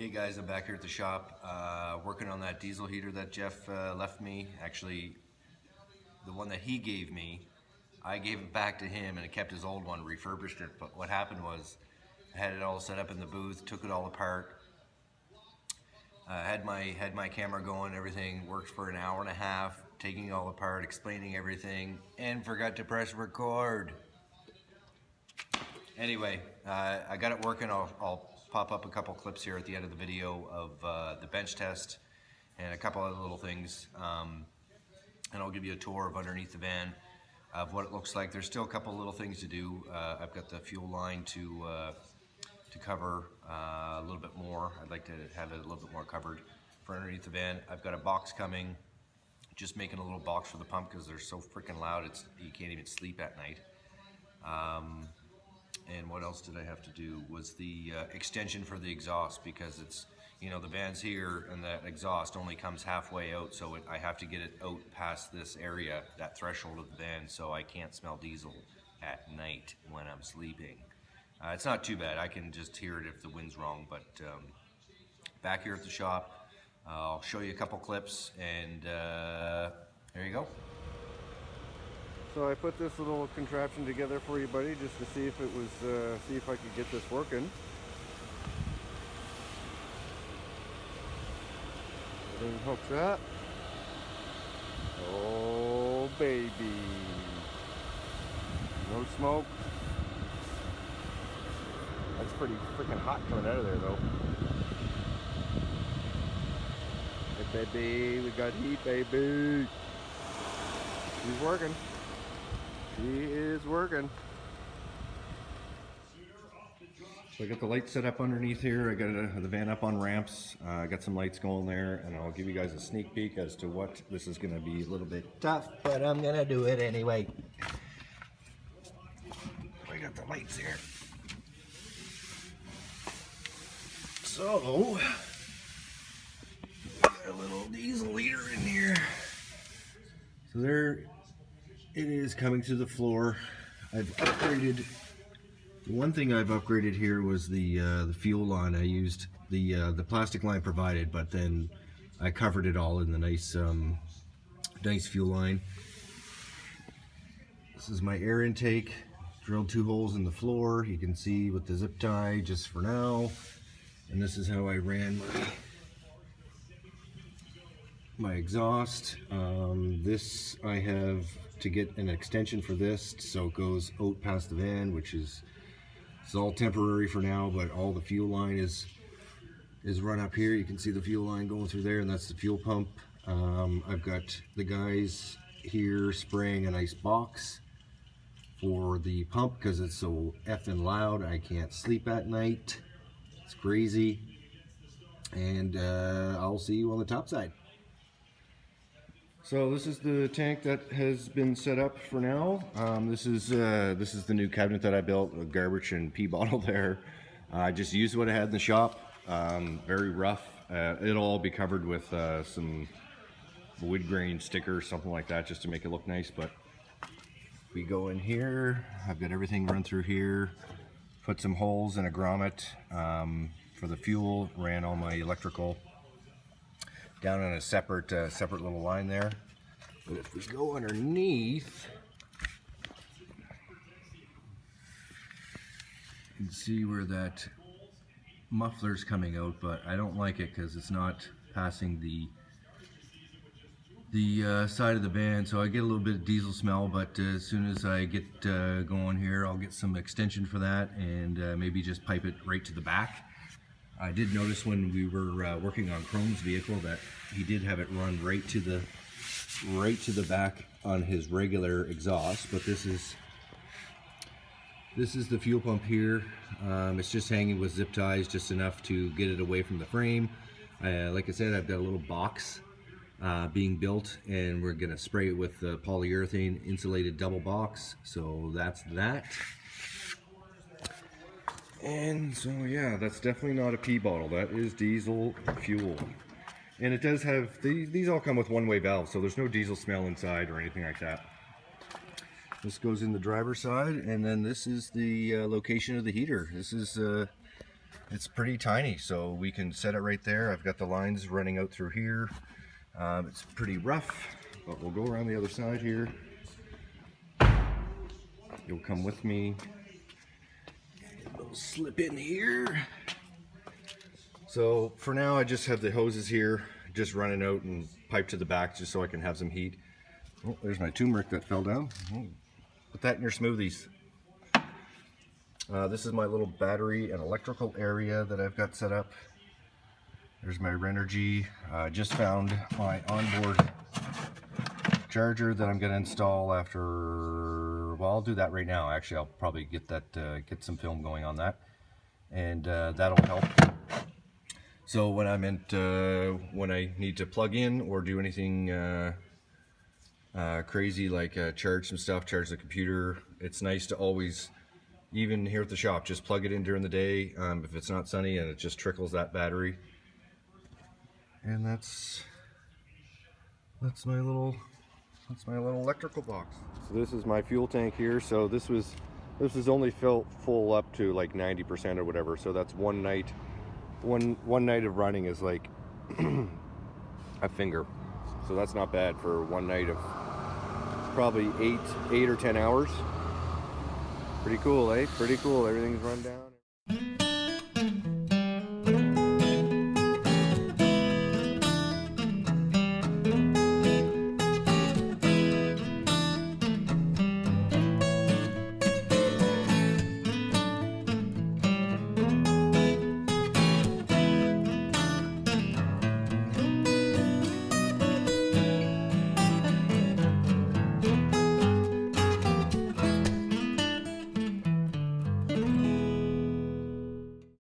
Hey guys, I'm back here at the shop working on that diesel heater that Jeff left me. Actually, the one that he gave me, I gave it back to him and it kept his old one, refurbished it. But what happened was I had it all set up in the booth, took it all apart, had my camera going, everything worked for an hour and a half, taking it all apart, explaining everything, and forgot to press record. Anyway, I got it working. I'll pop up a couple clips here at the end of the video of the bench test and a couple other little things, and I'll give you a tour of underneath the van of what it looks like. There's still a couple little things to do. I've got the fuel line to cover a little bit more. I'd like to have it a little bit more covered for underneath the van. I've got a box coming, just making a little box for the pump because they're so freaking loud. You can't even sleep at night. And what else did I have to do was the extension for the exhaust, because it's, you know, the van's here and that exhaust only comes halfway out, so I have to get it out past this area, that threshold of the van, so I can't smell diesel at night when I'm sleeping. It's not too bad. I can just hear it if the wind's wrong, but back here at the shop, I'll show you a couple clips, and there you go. So I put this little contraption together for you, buddy, just to see if it was, see if I could get this working. Everything hooks up. Oh baby, no smoke. That's pretty freaking hot coming out of there, though. Hey baby, we got heat, baby. He's working. He is working. So I got the lights set up underneath here. I got the van up on ramps. I got some lights going there, and I'll give you guys a sneak peek as to what this is going to be. A little bit tough, but I'm going to do it anyway. I got the lights here. So, got a little diesel heater in here. So there it is, coming to the floor. I've upgraded. The one thing I've upgraded here was the fuel line. I used the plastic line provided, but then I covered it all in the nice fuel line. This is my air intake. Drilled 2 holes in the floor. You can see with the zip tie just for now. And this is how I ran my exhaust. This I have to get an extension for this, so it goes out past the van, which is it's all temporary for now, but all the fuel line is run up here. You can see the fuel line going through there, and that's the fuel pump. I've got the guys here spraying a nice box for the pump because it's so effing loud. I can't sleep at night. It's crazy. And I'll see you on the top side. So this is the tank that has been set up for now. This is the new cabinet that I built, a garbage and pee bottle there. I just used what I had in the shop. Very rough. It'll all be covered with some wood grain stickers, something like that, just to make it look nice. But we go in here. I've got everything run through here. Put some holes in a grommet for the fuel. Ran all my electrical down on a separate little line there. But if we go underneath, you can see where that muffler's coming out, but I don't like it because it's not passing the side of the van, so I get a little bit of diesel smell. But as soon as I get going here, I'll get some extension for that and maybe just pipe it right to the back. I did notice when we were working on Chrome's vehicle that he did have it run right to the back on his regular exhaust, but this is the fuel pump here. It's just hanging with zip ties just enough to get it away from the frame. Like I said, I've got a little box being built, and we're gonna spray it with the polyurethane insulated double box. So that's that. And so yeah, that's definitely not a pee bottle. That is diesel fuel. And it does have, these all come with one-way valves, so there's no diesel smell inside or anything like that. This goes in the driver's side, and then this is the location of the heater. This is it's pretty tiny, so we can set it right there. I've got the lines running out through here. It's pretty rough, but we'll go around the other side here. You'll come with me. We'll slip in here. So for now, I just have the hoses here, just running out and pipe to the back just so I can have some heat. Oh, there's my turmeric that fell down. Put that in your smoothies. This is my little battery and electrical area that I've got set up. There's my Renogy. I just found my onboard charger that I'm going to install after, well, I'll do that right now. Actually, I'll probably get that, get some film going on that, and that'll help. So when when I need to plug in or do anything crazy like charge some stuff, charge the computer, it's nice to always, even here at the shop, just plug it in during the day if it's not sunny, and it just trickles that battery. And that's my little electrical box. So this is my fuel tank here. So this is only full up to like 90% or whatever. So that's one night. One night of running is like a finger. So that's not bad for one night of probably 8 or 10 hours. Pretty cool, eh? Pretty cool. Everything's run down.